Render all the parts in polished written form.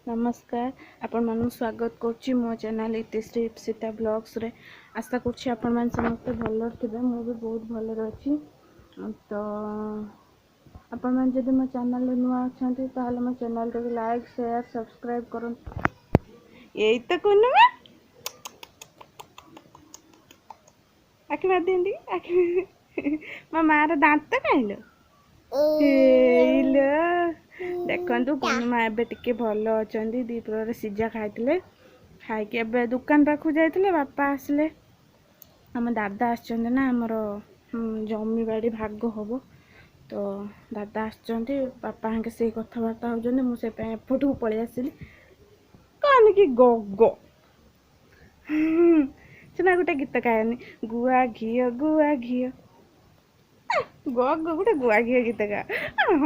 नमस्कार आपण मानू स्वागत करछि मो चैनल इतिश्री इप्सिता ब्लॉग्स रे। आशा करछि आपण मान समस्त भलो थिबे। मु भी बहुत भलो रहछि। तो आपण मान जदि मो चैनल रे नुआ अछंती ताले मो चैनल के लाइक शेयर सब्सक्राइब करन। एई तो कोन में आखि मार देंदी आखि मा मार दांत काइलो हेलो देखु पूर्णिमा एबे टिके भल अच्छा दीपर सीझा खाई खाई एबे दुकान पाखु जाइए बापा आसले आम दादा आना आमर जमी बाड़ी भाग हम तो दादा आसपा हाँ से कथबार्ता होती मुझे एपट को पलि आसली कौन कि गग सुना गोटे गीत गायनी गुआ घी गग गोटे गुआ घी गीत गा हाँ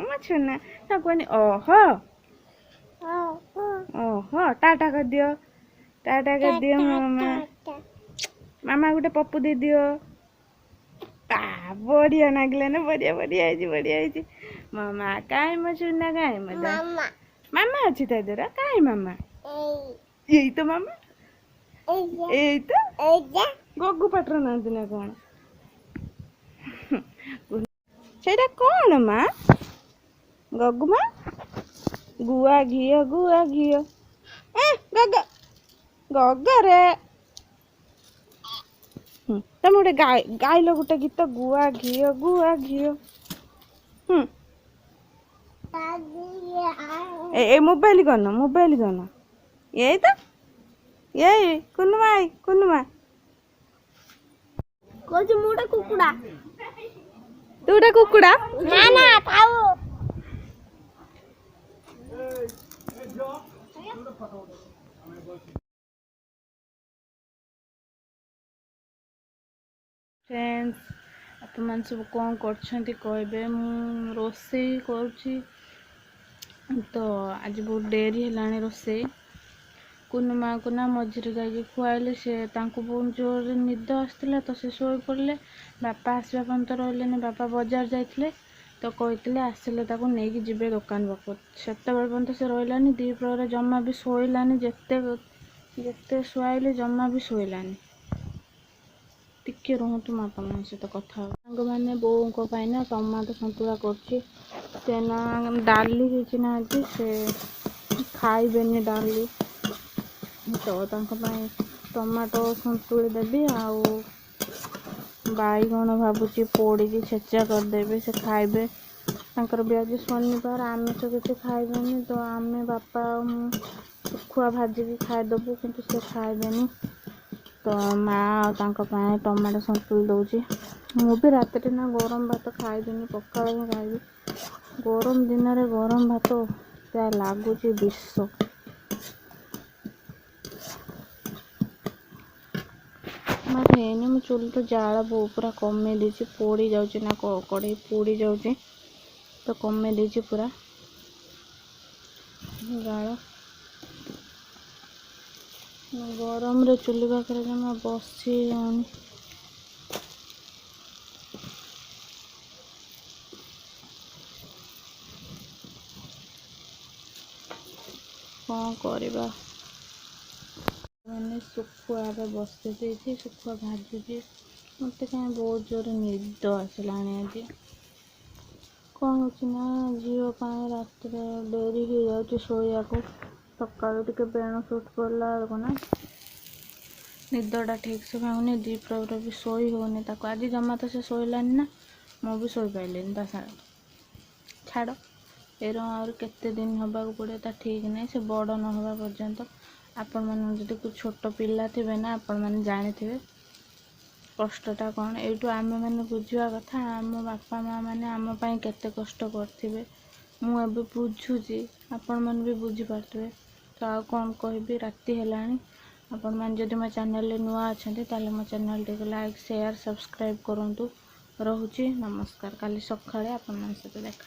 मो छुना सब कहनी ओहो टाटा कर दियो मामा मामा गोटे पप्पू दे दियो बढ़िया नागिला ना बढ़िया मामा काई मो छुना काई मामा अच्छी था इधर काई मामा यही तो मामा यही तो गगु पाटर नांदी ना कौन सेटा कौन माँ गगु माँ गुआ घी गग गग रे तुम गोटे गाइल गोटे गीत गुआ घी ए मोबाइल गन यही तो यही कुनुमा कोच मुडा कुकुड़ा तू गोटे कुकुड़ा ना ना खाओ फ्रेंड्स अपन सब कौन करे मु रोसई करुँची तो आज बहुत डेरी है रोसई कुनुमा को ना मझे जाकि खुआइले से बहुत जोर निद आसला तो से शो पड़े बापा आसवा पर्यंत रही बापा बजार जाते तो कहते आसिले नहीं जीवे दुकान पाक से पर्यंत से रही दीपर जमा भी शोलानी जिते शुआइले जमा भी शोलानी टिके रुहतु मो अपन सहित कथा सांग मैंने बों ना टमाटो सतुला कर डाली होना आज से खाइबेनि डाली तो टमाटो सतुली देवी आउ बैगण भावुची पोड़ी छेचा करदेवी से खाइबे तांकर भी आज शनिवार आमिष किसी खाइबेनि तो आम बापा शुखुआ भाजिकी खाईदेबू किंतु से खाइबेनि तो माँ टमाटो सतुली दौची मु भी रात ना गरम भात खाइबेनि पखाल ही खाइबी गरम दिन में गरम भात क्या लगुच विष मु चूल तो जाल पूरा कमे देती पोड़ी जाऊँ ना कड़े पोड़ी जाऊँ तो कमे देती पूरा जाल गरम रे चुली पाखे जमा बसी जाऊनी कौन करवा मैंने शुखुआ बसई देती शुखुआ भाजुची मत कहीं बहुत जोर निद आसला आज कौन हो झीप रात डेरी हो जाऊँ शोया को सका टे बेण सुट पड़ा बेलू ना निदटा ठीक से भावनी दीपर भी शोई होनी आज जमा तो से शोलानी ना मु भी शो पाइलिन छाड़ एर और केते दिन हवा पड़े ता ठीक नहीं से बड़ न हवा पर्यंत आपण मैंने जब कुछ छोट पिला थे ना आपण मैंने जानी थे कष्टटा कौन यू आम मैंने बुझा कथा आम बापा माँ मैंने आम केते कष्ट करथिबे मुझे बुझुची आपण मैंने भी बुझीपारे तो आ कौन कहबी राति है आपण मैंने जदि मो चैनल नुआ अच्छा ताले मो चैनल टे लाइक शेयर सब्सक्राइब करूँ। रोची नमस्कार काली सकाळे आपण मान सहित देखा।